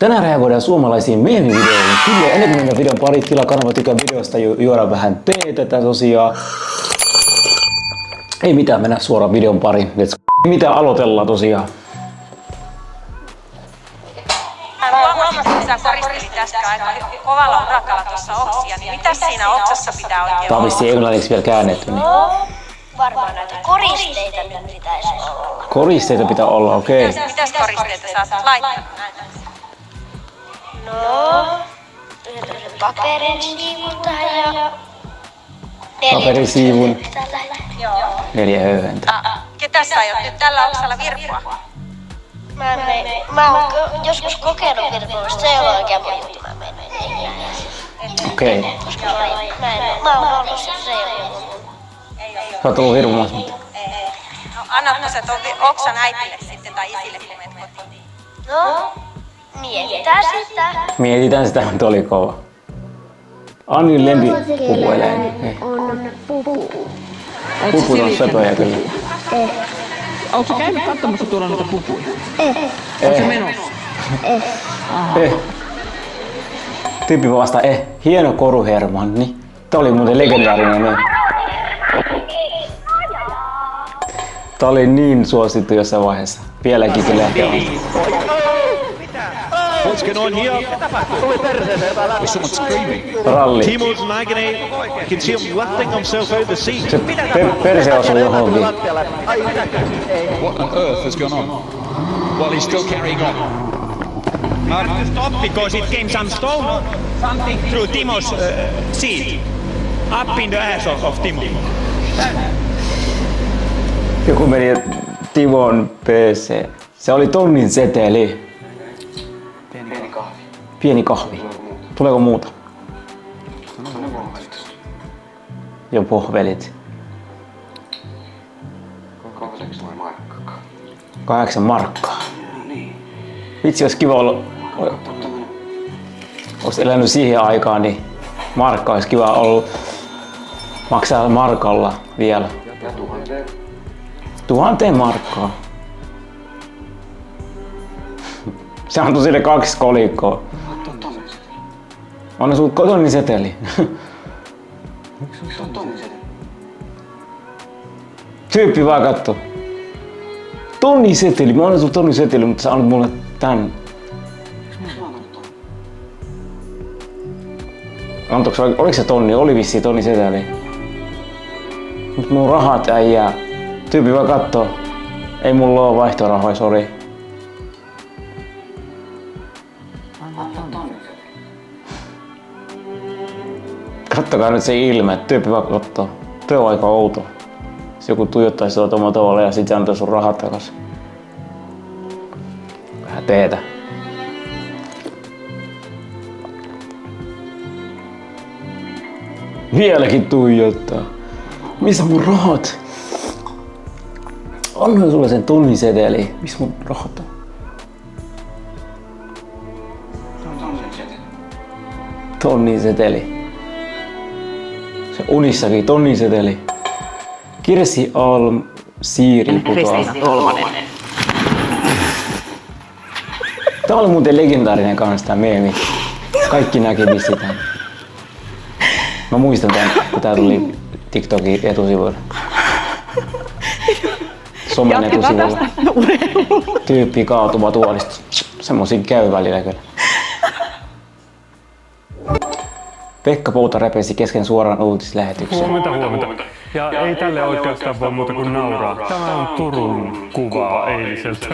Tänään reagoidaan suomalaisiin meemivideoihin. Kyllä ennen kuin mennään videon pari, tilaa kanava, tykkää videosta, juodaan vähän teetä tosiaan. Ei mitään, mennään suoraan videon pariin. Mitä aloitellaan tosiaan? Huomasin, että sä koristelit äsken aika kovalla urakalla tuossa oksia, niin mitäs siinä oksassa pitää oikein olla? Tää on vissiin englanniksi vielä käännetty. Niin. No, varmaan näitä koristeita nyt pitäisi olla. Koristeita pitää olla, okei. Mitäs koristeita sä oot laittanut? No, yhden paperin siivun tähän ja... Paperisiivun. Joo. 4 höyhentä. Ketä sä aiot nyt tällä oksalla virpoa? Mä oon joskus kokeillut virpoista, se ei ole oikein mun juttu, mä menen. Okei. Koska mä oon ollut se ei ole mun. Sä oot ollut hirveästi. No, annatko sä ton oksan äitille sitten tai isille, kun menet kotiin? No, mietitään sitä. Mietitään sitä, mutta oli kova. Annin lempipukueläin. On pupu. Puput on söpöjä kyllä. Oletko käynyt katsomassa tuolla noita pupuja? Eh. Se menossa? Eh. Tyyppi vasta hieno koruhermanni. Tää oli muuten legendaarinen meemi. Tää oli niin suosittu jossain vaiheessa. Vieläkin kyllä ehkä on. What's going on here? There's someone screaming. Ralli. Timo's in agony. You can see him lifting himself out the seat. Se perse osui johonkin. What on earth has gone on? Well, he's still carrying on. I have to stop because it came some stone, something through Timo's seat, up in the ass of Timo. Joku meni Timon PC. Se oli tonnin seteli. Pieni kahvi. Tuleeko muuta? Jo pohvelit. 8 markkaa. Vitsi, olisi kiva olla... Olis elänyt siihen aikaan, niin markka olisi kiva ollut maksaa markalla vielä. 1000 markkaa. Se antoi sille 2 kolikkoa. Anna sun tonnin seteli. Tyyppi vaan katso. Tonnin seteli. Mä annan sun tonnin seteli, mutta sä annat mulle tän. Oliko se tonni? Oli vissiin tonnin seteli. Mut mun rahat äijää. Tyyppi vaan kattoo. Ei mulla oo vaihtorahoja, sori. Kattokaa nyt se ilme, että tyyppi vaan kattoo. Tuo on aika outo. Jos joku tuijottaisi tuota omalla tavalla ja sit se antaa sun rahat takas. Vähän teetä. Vieläkin tuijottaa. Missä mun rahat? Annoin sulle sen tunnin seteli. Missä mun rahat on? Tonnin seteli. Se unissakin tonnin seteli. Kirsi Alm Siiri putoaa. Tää oli muuten legendaarinen kanssa tää meemi. Kaikki näki vissi tän. Mä muistan tän, kun tää tuli TikTokin etusivuilla. Somen etusivulla. Tyyppi kaatuva tuolista. Semmosia käy välillä kyllä. Pekka Pouta räpesi kesken suoran uutislähetyksen. Huomenta. Ja ei tälle oikeastaan voi muuta kuin nauraa. Tämä on Turun kuvaa eiliseltä.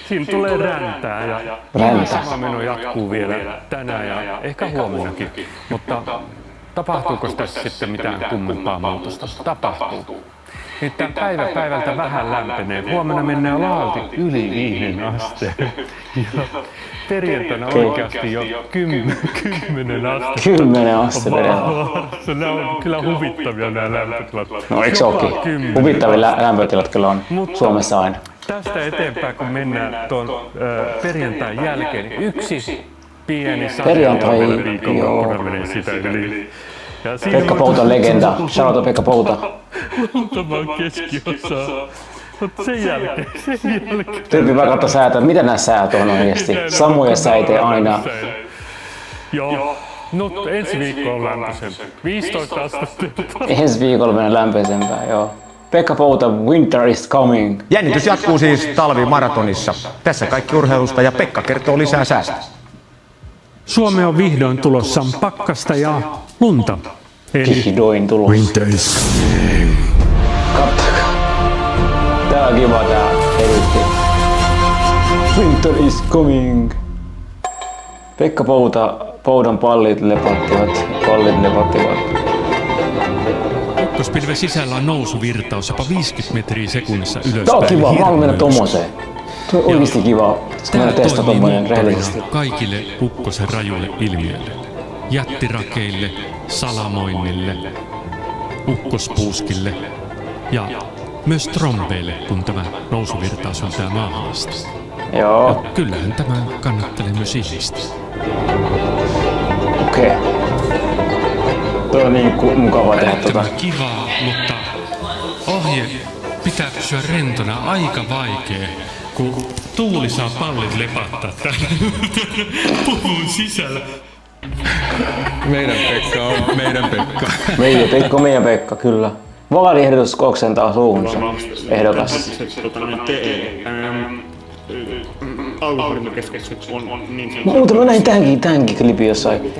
Siinä tulee räntää ja sama meno jatkuu vielä tänään ja ehkä huomennakin. Mutta tapahtuuko tässä sitten mitään kummempaa muutosta? Tapahtuu. Nyt päivä päivältä vähän lämpenee. Huomenna mennään laalti yli 5 asteen. Ja perjantaina oikeasti jo 10 astetta. 10 astetta perjantaina. Nämä on kyllä huvittavia nämä lämpötilat. No eikö se ookin? Huvittavia lämpötilat kyllä on Suomessa aina. Tästä eteenpäin kun mennään tuon perjantain jälkeen, niin yksi pieni Perjantai, viikonloppuna menee sitä yli. Pekka Pouta legenda. Shout out Pekka Pouta. Luultavaan keskiosaa. Mutta sen jälkeen. Tyyppi vaan katso säätöä, mitä nämä säät on oikeesti. Samoja säitä aina. Joo. No ensi viikko on lämpöisempi. 15 astetta. Ensi viikolla mennään lämpöisempää, joo. Pekka Pouta, Winter is coming. Jännitys jatkuu siis talvimaratonissa. Tässä kaikki urheilusta ja Pekka kertoo lisää säästä. Suomeen on vihdoin tulossa pakkasta ja lunta. Eli Vihdoin tulos. Kattokaa. Tää on kiva tää editti. Winter is coming. Pekka Poudan pallit lepattivat. Ykköspilven sisällä on nousuvirtaus jopa 50 metriä sekunnissa ylöspäin. Tää on kiva, mä haluan mennä tommoseen. Tuo on oikeesti kiva. Sitten mä testaan tommonen rehellisesti. Kaikille ukkosen rajuille ilmiöille. Jättirakeille, salamoinnille, ukkospuuskille ja myös trombeille, kun tämä nousuvirtaus on tää mahdollista. Joo. Ja kyllähän tämä kannattelee myös ihmistä. Okei. Tuo on niin mukavaa tehdä tota. Kivaa, mutta ohje pitää pysyä rentona, aika vaikee, kun tuuli saa pallit lepattaa täällä puvun sisällä. Meidän Pekka on meidän Pekka. Meidän Pekka, kyllä. Vaaliehdotus oksentaa suuhunsa. Ehdokas. Algoritmikeskukset on niin Mutta mä näin tämänkin klipin jossain.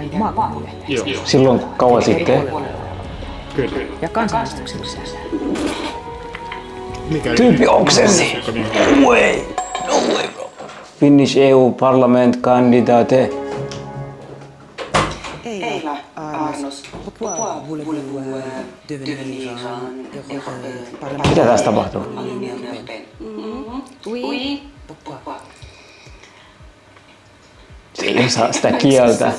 Silloin kauan sitten. Ja kansanäänestyksen lisäksi. Tyyppi oksensi. No way bro. Finnish EU Parliament candidate. Mitä tässä tapahtuu? Se ei osaa sitä kieltä.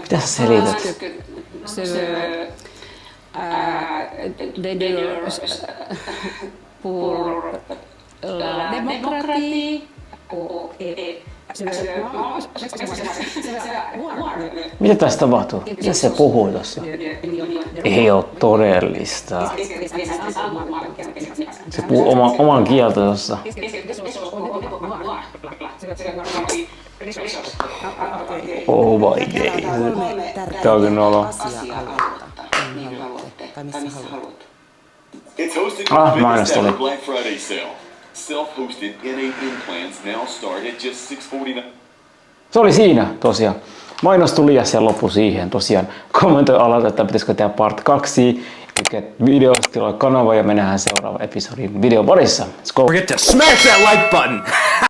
Mitä sä selität? Mitä tässä tapahtuu? Mitä se puhuu tossa? Ei oo todellista. Se puhuu oman kieltä tossa. Oh my god. Tää on kyllä olo. Mainos tuli. Self-hosted NA implants now start at just $649. Se oli siinä tosiaan. Mainos tuli ja se loppui siihen tosiaan. Kommentoi alalta, että pitäisikö tehdä part 2. Tykkäät videosta, tilaa kanava ja me nähdään seuraava episodin videon parissa. Let's go. Forget to smash that like button!